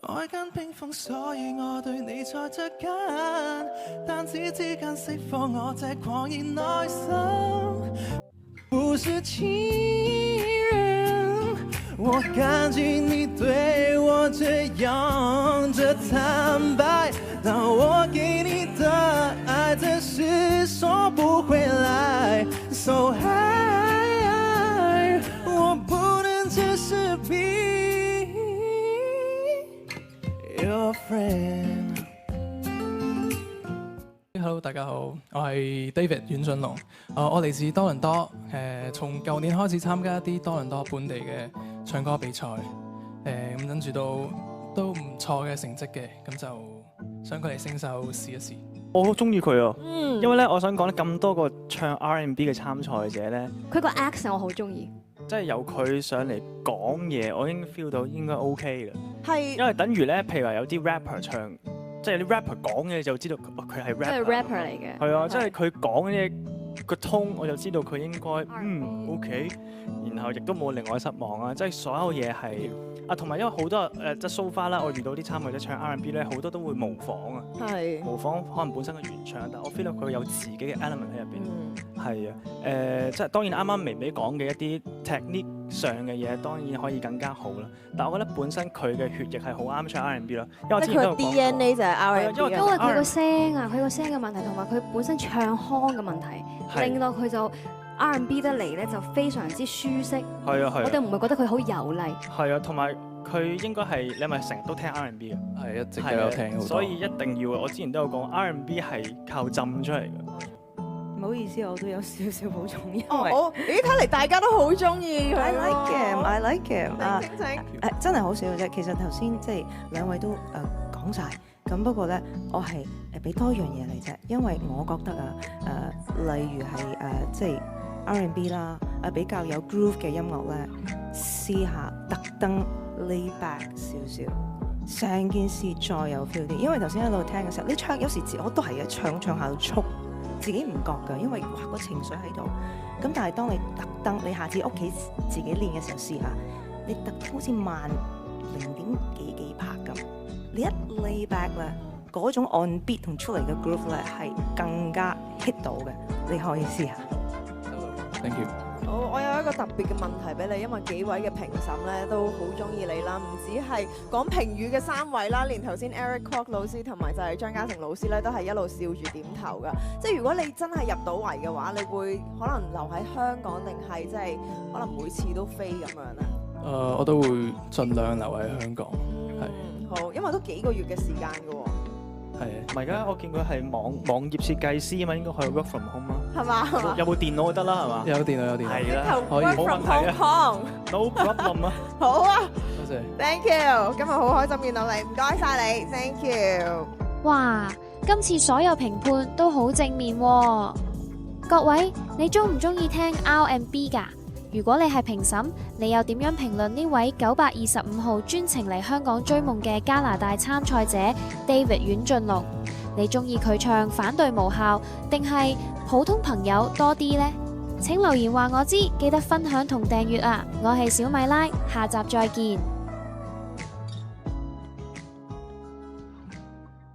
愛跟冰封，所以我對你才着緊，彈指之間釋放我這狂熱內心。不是情人，我感激你對我這樣的坦白，但我給你的愛真是收不回來。So high， 我不能只是 be your friend。Hello， 大家好，我係 David 阮俊龍。我嚟自多倫多。從舊年開始參加一啲多倫多本地嘅唱歌比賽。咁跟住都唔錯嘅成績嘅，咁就想佢嚟星秀試一試。我好中意佢啊，因為咧，我想講咧，咁多個唱 R&B 嘅參賽者咧，佢個 accent 我好中意。即係由佢上嚟講嘢，我已經 feel 到應該 OK 嘅。係，因為等於咧，譬如話有啲 rapper 唱，即係啲 rapper 講嘅就知道佢係 rapper 嚟嘅。係啊，即係佢講嘅個 tone 我就知道佢應該OK， 然後亦都冇令我失望啊！即係所有嘢係啊，同埋因為好多即係 so far 啦，我遇到啲參賽者唱 R&B 咧，好多都會模仿啊，模仿可能本身嘅原唱，但我 feel 到佢有自己嘅 element 喺入邊。係啊，即係當然啱啱微微講嘅一啲 technique 上嘅嘢，當然可以更加好啦。但我覺得本身佢嘅血液係好啱唱 R&B 咯，因為我之前都有講過。DNA 就係 R&B， 因為佢個聲啊，佢個聲嘅問題，同埋佢本身唱腔嘅問題，令到佢就 R&B 得嚟咧就非常之舒適。係啊係。我哋唔會覺得佢好油膩。係啊，同埋佢應該係你係咪成日都聽 R&B 嘅？係一直都有聽好多。所以一定要，我之前都有講 R&B 係靠浸出嚟嘅。唔好意思，我都有少少補充，因為咦睇嚟大家都好中意佢。I like him，I like him。請真係好少嘅啫。其實頭先即係兩位都講晒，咁不過咧，我係俾多樣嘢嚟啫，因為我覺得例如係即係 R&B 啦，比較有 groove 嘅音樂咧，試下特登 lay back 少少，成件事再有 feel 啲。因為頭先喺度聽嘅時候，你唱有時我都係嘅，唱下到速。自己唔覺㗎，因為哇個情緒喺度。咁但係當你特登，你下次屋企自己練嘅時候試下，你特登好似慢0.幾拍咁，你一 lay back 咧，嗰種 on beat 同出嚟嘅 groove 咧係更加 hit 到嘅。你可以試下。Thank you。好，我有一個特別嘅問題俾你，因為幾位嘅評審咧都好中意你啦，唔止係講評語嘅3位啦，連頭先 Eric Kwok 老師同埋就係張嘉誠老師咧都係一路笑住點頭噶。即係如果你真係入到圍嘅話，你會可能留喺香港定係即係可能每次都飛咁樣咧？我都會盡量留喺香港。係。好，因為都幾個月嘅時間㗎喎。係，唔係而家我見佢係網頁設計師啊嘛，應該可以 work from home 啊。係嘛？有部電腦就得啦，係嘛？有電腦。係啦，可以冇問題啊。No problem 啊。好啊。多謝。Thank you， 今日好開心見到你，唔該晒你 ，Thank you。哇，今次所有評判都好正面喎。各位，你鍾唔鍾意聽 R&B 㗎？如果你係評審，你又點樣評論呢位925號專程嚟香港追夢嘅加拿大參賽者 David 阮俊龍？你鍾意佢唱反對無效，定係普通朋友多啲呢？請留言話我知，記得分享同訂閱啊！我係小米拉，下集再見。